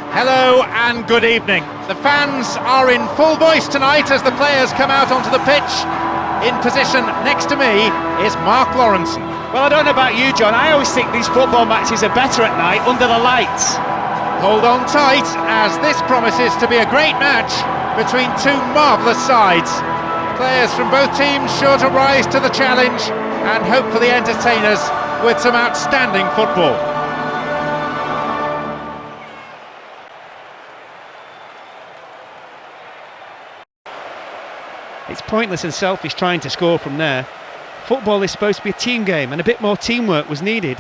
Hello and good evening. The fans are in full voice tonight as the players come out onto the pitch. In position next to me is Mark Lawrenson. Well, I don't know about you, John. I always think these football matches are better at night under the lights. Hold on tight, as this promises to be a great match between two marvellous sides. Players from both teams sure to rise to the challenge and hopefully entertain us with some outstanding football. It's pointless and selfish trying to score from there. Football is supposed to be a team game, and a bit more teamwork was needed.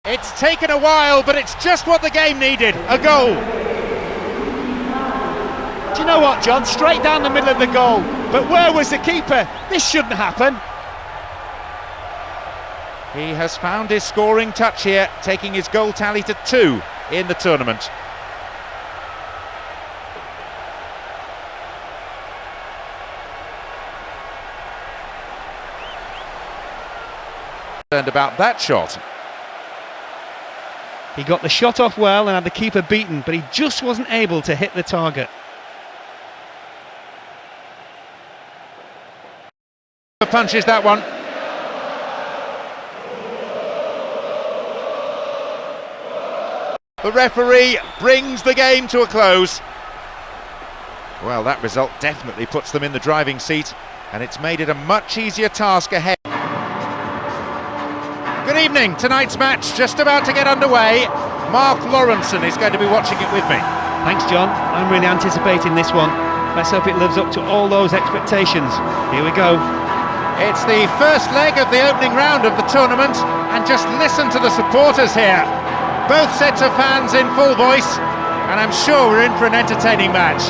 It's taken a while, but it's just what the game needed, a goal. Do you know what, John? Straight down the middle of the goal. But where was the keeper? This shouldn't happen. He has found his scoring touch here, taking his goal tally to 2 in the tournament. And about that shot. He got the shot off well and had the keeper beaten, but he just wasn't able to hit the target. Punches that one. The referee brings the game to a close. Well, that result definitely puts them in the driving seat, and it's made it a much easier task ahead. Good evening. Tonight's match just about to get underway. Mark Lawrenson is going to be watching it with me. Thanks, John. I'm really anticipating this one. Let's hope it lives up to all those expectations. Here we go. It's the first leg of the opening round of the tournament, and just listen to the supporters here. Both sets of fans in full voice, and I'm sure we're in for an entertaining match.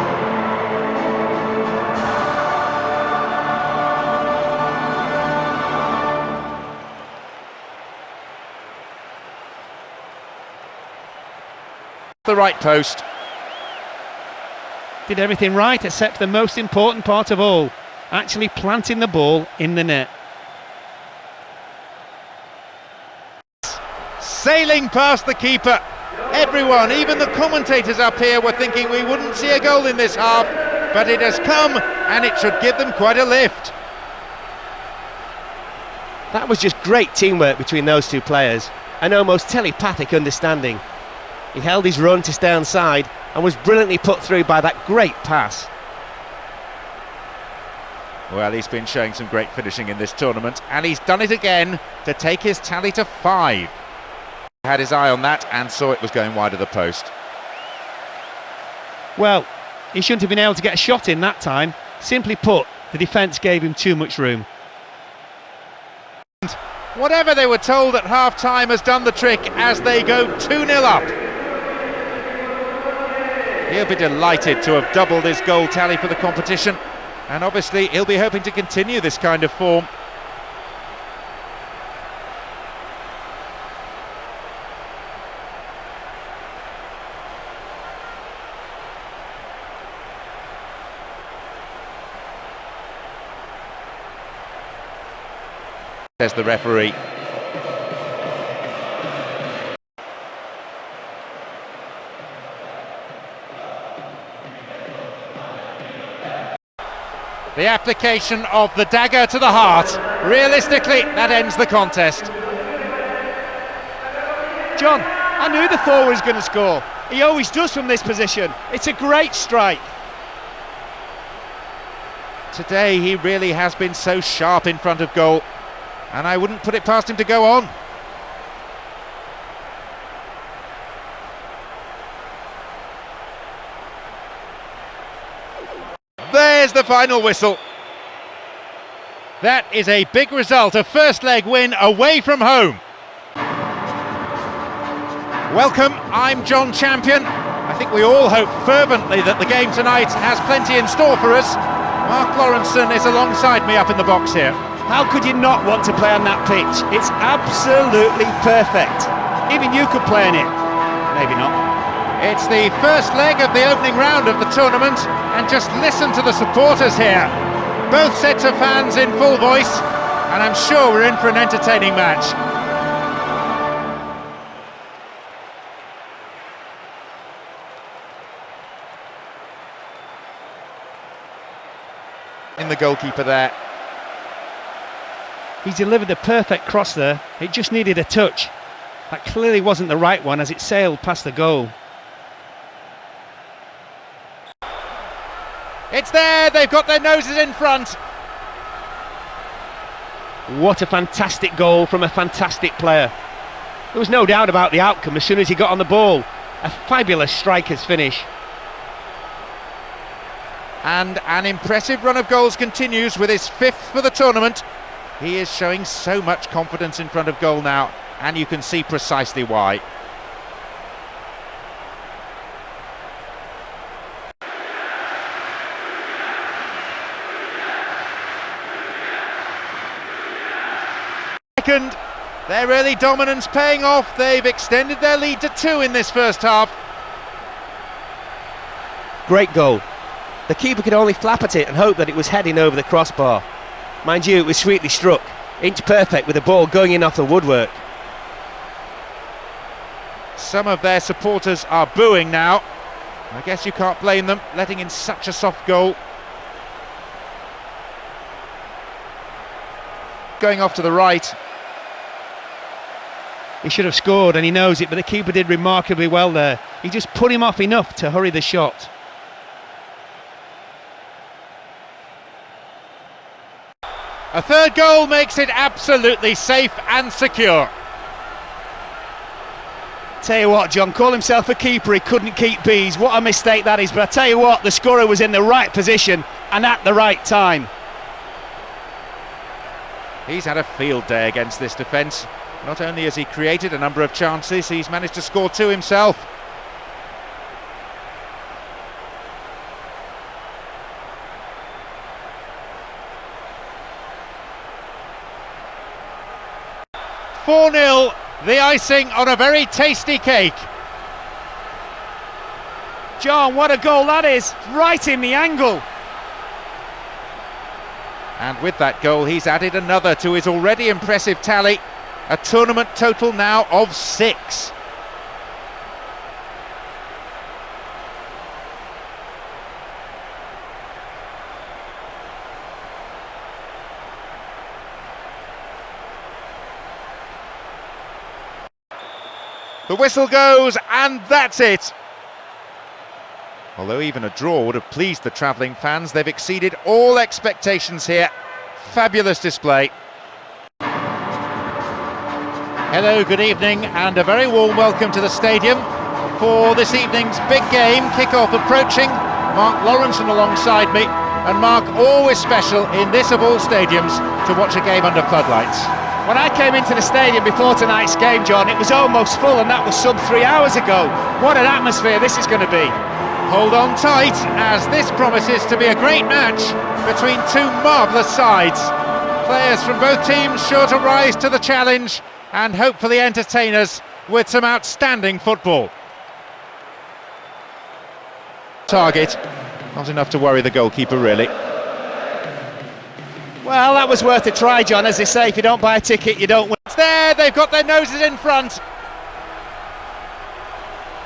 The right post. Did everything right except the most important part of all, actually planting the ball in the net. Sailing past the keeper. Everyone, even the commentators up here, were thinking we wouldn't see a goal in this half, but it has come, and it should give them quite a lift. That was just great teamwork between those two players, an almost telepathic understanding. He held his run to stay onside and was brilliantly put through by that great pass. Well, he's been showing some great finishing in this tournament, and he's done it again to take his tally to 5. Had his eye on that and saw it was going wide of the post. Well, he shouldn't have been able to get a shot in that time. Simply put, the defence gave him too much room. Whatever they were told at half-time has done the trick as they go 2-0 up. He'll be delighted to have doubled his goal tally for the competition, and obviously he'll be hoping to continue this kind of form. Says the referee. The application of the dagger to the heart. Realistically, that ends the contest. John, I knew the forward was going to score. He always does from this position. It's a great strike. Today he really has been so sharp in front of goal, and I wouldn't put it past him to go on. There's the final whistle. That is a big result, a first leg win away from home. Welcome, I'm John Champion. I think we all hope fervently that the game tonight has plenty in store for us. Mark Lawrenson is alongside me up in the box here. How could you not want to play on that pitch? It's absolutely perfect. Even you could play in it. Maybe not. It's the first leg of the opening round of the tournament, and just listen to the supporters here. both sets of fans in full voice, and I'm sure we're in for an entertaining match. In the goalkeeper there. He's delivered the perfect cross there. It just needed a touch. That clearly wasn't the right one as it sailed past the goal. It's there, they've got their noses in front. What a fantastic goal from a fantastic player. There was no doubt about the outcome as soon as he got on the ball. A fabulous striker's finish. And an impressive run of goals continues with his 5th for the tournament. He is showing so much confidence in front of goal now, and you can see precisely why. Second, their early dominance paying off. They've extended their lead to 2 in this first half. Great goal. The keeper could only flap at it and hope that it was heading over the crossbar. Mind you, it was sweetly struck, inch perfect with the ball going in off the woodwork. Some of their supporters are booing now. I guess you can't blame them, letting in such a soft goal. Going off to the right. He should have scored and he knows it, but the keeper did remarkably well there. He just put him off enough to hurry the shot. A third goal makes it absolutely safe and secure. Tell you what, John, call himself a keeper, he couldn't keep bees. What a mistake that is, but I tell you what, the scorer was in the right position and at the right time. He's had a field day against this defence. Not only has he created a number of chances, he's managed to score 2 himself. "4-0, the icing on a very tasty cake." John, what a goal that is, right in the angle. And with that goal, he's added another to his already impressive tally. A tournament total now of 6. The whistle goes, and that's it. Although even a draw would have pleased the travelling fans, they've exceeded all expectations here. Fabulous display. Hello, good evening, and a very warm welcome to the stadium for this evening's big game. Kick-off approaching. Mark Lawrence alongside me, and Mark, always special in this of all stadiums to watch a game under floodlights. When I came into the stadium before tonight's game, John, it was almost full, and that was some 3 hours ago. What an atmosphere this is going to be. Hold on tight, as this promises to be a great match between 2 marvellous sides. Players from both teams sure to rise to the challenge and hopefully entertain us with some outstanding football. Target, not enough to worry the goalkeeper really. Well, that was worth a try, John. As they say, if you don't buy a ticket, you don't win. It's there, they've got their noses in front.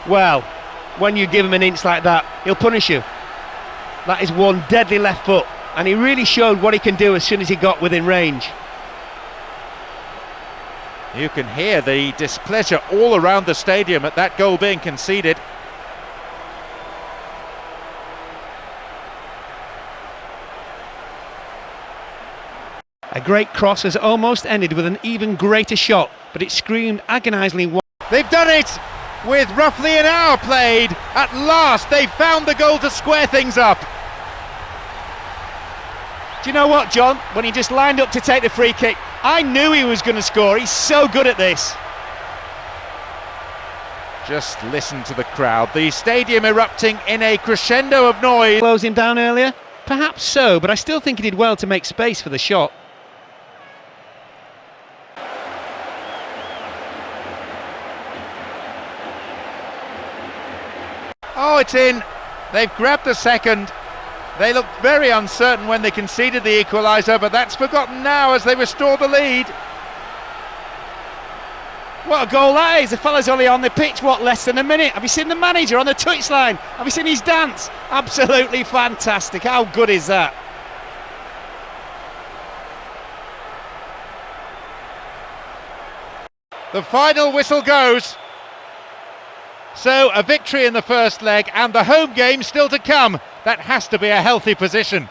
Well, when you give him an inch like that, he'll punish you. That is one deadly left foot, and he really showed what he can do as soon as he got within range. You can hear the displeasure all around the stadium at that goal being conceded. A great cross has almost ended with an even greater shot, but it screamed agonisingly wide. They've done it! With roughly an hour played, at last they've found the goal to square things up. Do you know what, John? When he just lined up to take the free kick, I knew he was going to score. He's so good at this. Just listen to the crowd. The stadium erupting in a crescendo of noise. Close him down earlier? Perhaps so, but I still think he did well to make space for the shot. Oh, it's in. They've grabbed the second. They looked very uncertain when they conceded the equaliser, but that's forgotten now as they restore the lead. What a goal that is. The fella's only on the pitch, what, less than a minute? Have you seen the manager on the touchline? Have you seen his dance? Absolutely fantastic. How good is that? The final whistle goes. So a victory in the first leg and the home game still to come. That has to be a healthy position.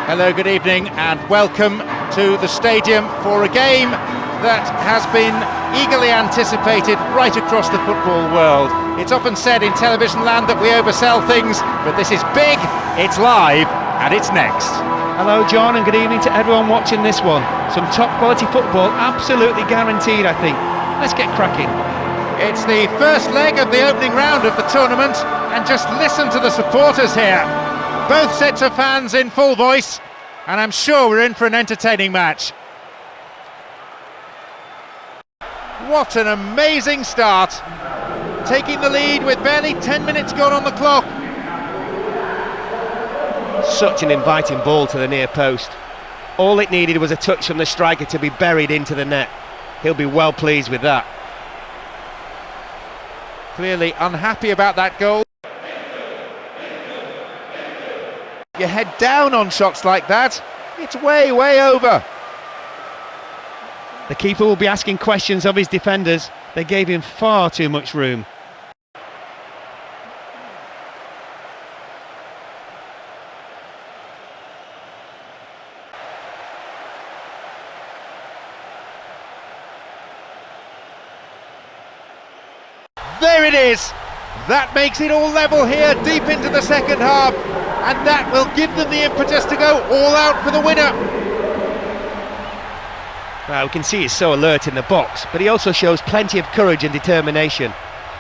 Hello, good evening and welcome to the stadium for a game that has been eagerly anticipated right across the football world. It's often said in television land that we oversell things, but this is big, it's live and it's next. Hello John, and good evening to everyone watching this one. Some top quality football, absolutely guaranteed, I think. Let's get cracking. It's the first leg of the opening round of the tournament, and just listen to the supporters here. Both sets of fans in full voice, and I'm sure we're in for an entertaining match. What an amazing start. Taking the lead with barely 10 minutes gone on the clock. Such an inviting ball to the near post. All it needed was a touch from the striker to be buried into the net. He'll be well pleased with that. Clearly unhappy about that goal. You head down on shots like that, it's way over. The keeper will be asking questions of his defenders. They gave him far too much room. There it is! That makes it all level here, deep into the second half, and that will give them the impetus to go all out for the winner. Well, we can see he's so alert in the box, but he also shows plenty of courage and determination.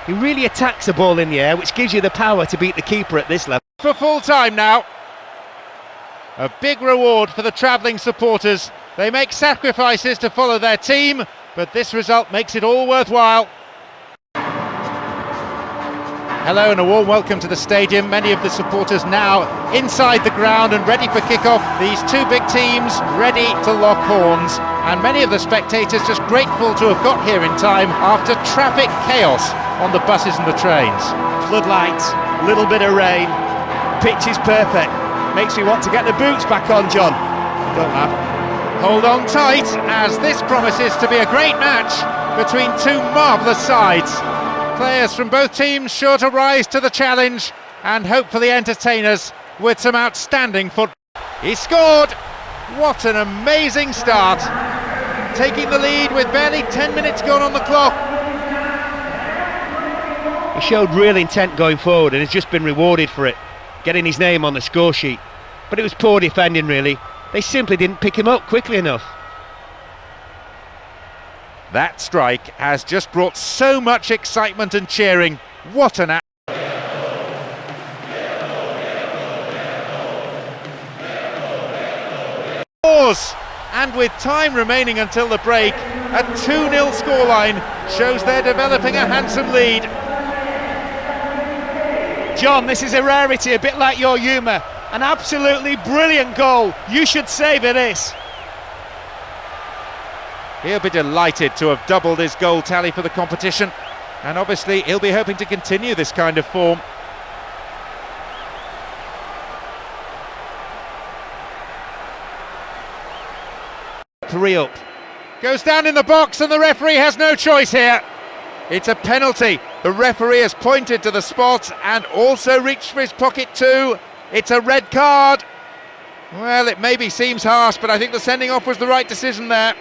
He really attacks the ball in the air, which gives you the power to beat the keeper at this level. For full time now. A big reward for the travelling supporters. They make sacrifices to follow their team, but this result makes it all worthwhile. Hello and a warm welcome to the stadium. Many of the supporters now inside the ground and ready for kick-off. These two big teams ready to lock horns, and many of the spectators just grateful to have got here in time after traffic chaos on the buses and the trains. Floodlights, little bit of rain, pitch is perfect. Makes me want to get the boots back on, John. Don't laugh. Hold on tight, as this promises to be a great match between two marvellous sides. Players from both teams sure to rise to the challenge and hopefully entertain us with some outstanding football. He scored! What an amazing start! Taking the lead with barely 10 minutes gone on the clock. He showed real intent going forward and has just been rewarded for it, getting his name on the score sheet. But it was poor defending, really. They simply didn't pick him up quickly enough. That strike has just brought so much excitement and cheering. What an pause! And with time remaining until the break, a 2-0 scoreline shows they're developing a handsome lead. John, this is a rarity, a bit like your humour. An absolutely brilliant goal. You should savour this. He'll be delighted to have doubled his goal tally for the competition, and obviously he'll be hoping to continue this kind of form. Three up. Goes down in the box and the referee has no choice here. It's a penalty. The referee has pointed to the spot and also reached for his pocket too. It's a red card. Well, it maybe seems harsh, but I think the sending off was the right decision there.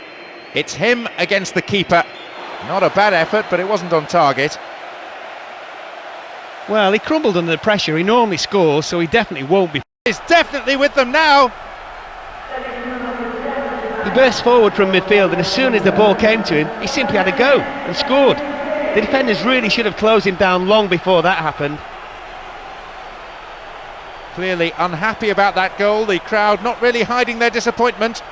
It's him against the keeper. Not a bad effort, but it wasn't on target. Well, he crumbled under the pressure. He normally scores, so he definitely won't be. He's definitely with them now. He burst forward from midfield, and as soon as the ball came to him, he simply had a go and scored. The defenders really should have closed him down long before that happened. Clearly unhappy about that goal. The crowd not really hiding their disappointment.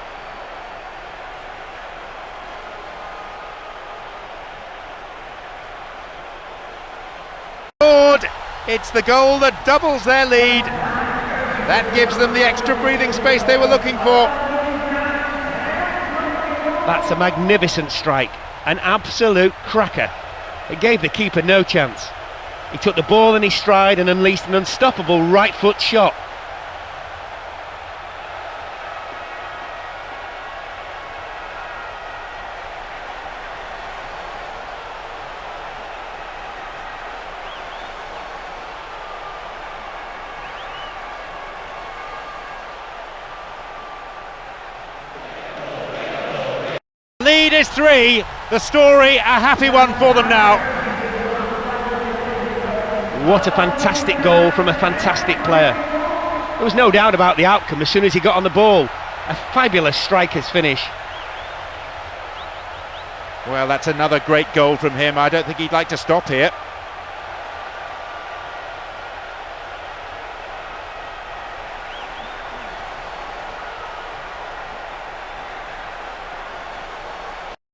it's the goal that doubles their lead. That gives them the extra breathing space they were looking for. That's a magnificent strike, an absolute cracker. It gave the keeper no chance. He took the ball in his stride and unleashed an unstoppable right foot shot. Lead is 3, the story a happy one for them now. What a fantastic goal from a fantastic player. There was no doubt about the outcome as soon as he got on the ball. A fabulous striker's finish. Well, that's another great goal from him. I don't think he'd like to stop here.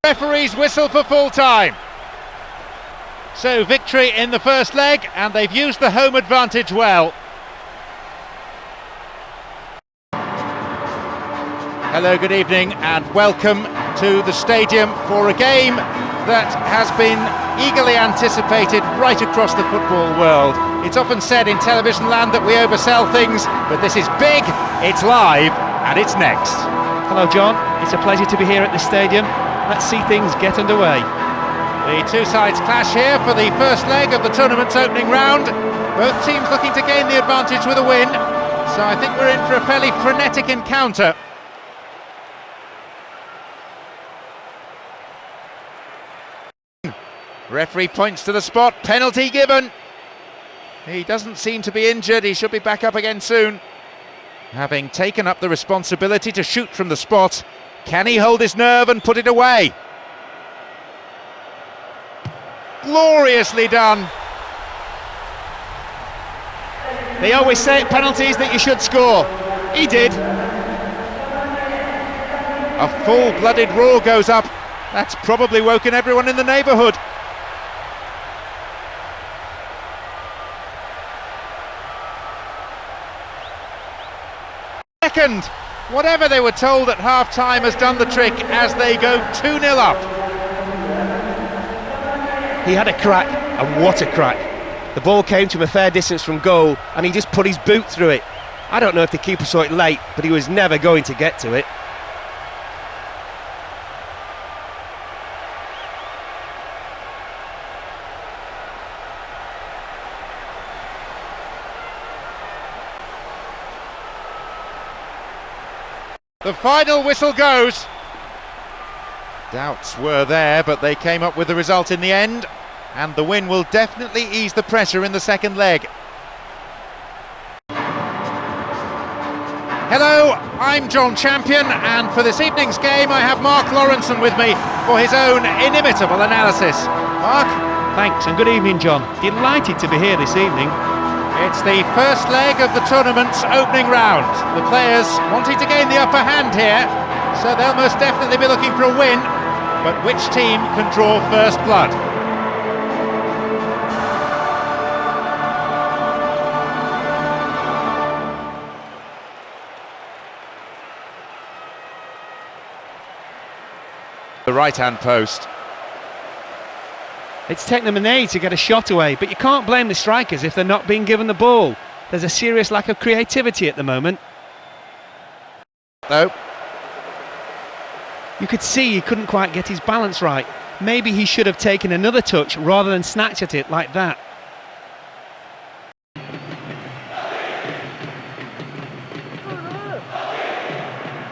Referees whistle for full time. So victory in the first leg, and they've used the home advantage well. Hello, good evening, and welcome to the stadium for a game that has been eagerly anticipated right across the football world. It's often said in television land that we oversell things, but this is big, it's live, and it's next. Hello John, it's a pleasure to be here at the stadium. Let's see things get underway. The two sides clash here for the first leg of the tournament's opening round. Both teams looking to gain the advantage with a win, so I think we're in for a fairly frenetic encounter. Referee points to the spot, penalty given. He doesn't seem to be injured, he should be back up again soon. Having taken up the responsibility to shoot from the spot, can he hold his nerve and put it away? Gloriously done. They always say at penalties that you should score. He did. A full-blooded roar goes up. That's probably woken everyone in the neighbourhood. Second, whatever they were told at half-time has done the trick as they go 2-0 up. He had a crack, and what a crack. The ball came to him a fair distance from goal, and he just put his boot through it. I don't know if the keeper saw it late, but he was never going to get to it. The final whistle goes. Doubts were there, but they came up with the result in the end, and the win will definitely ease the pressure in the second leg. Hello, I'm John Champion, and for this evening's game I have Mark Lawrenson with me for his own inimitable analysis. Mark? Thanks, and good evening John. Delighted to be here this evening. It's the first leg of the tournament's opening round. The players wanting to gain the upper hand here, so they'll most definitely be looking for a win. But which team can draw first blood? The right-hand post. It's taken them an age to get a shot away, but you can't blame the strikers if they're not being given the ball. There's a serious lack of creativity at the moment. No. You could see he couldn't quite get his balance right. Maybe he should have taken another touch rather than snatch at it like that.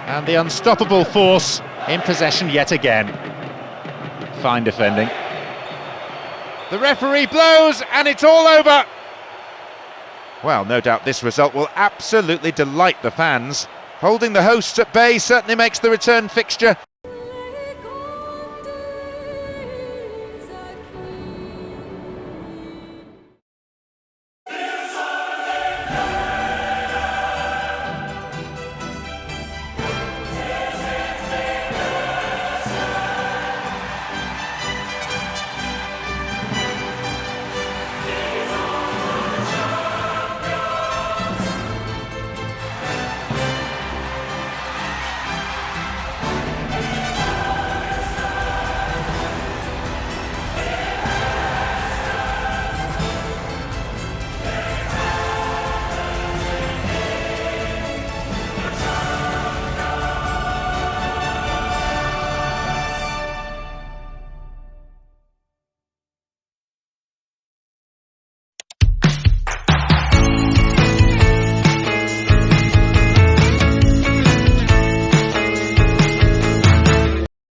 And the unstoppable force in possession yet again. Fine defending. The referee blows and it's all over. Well, no doubt this result will absolutely delight the fans. Holding the hosts at bay certainly makes the return fixture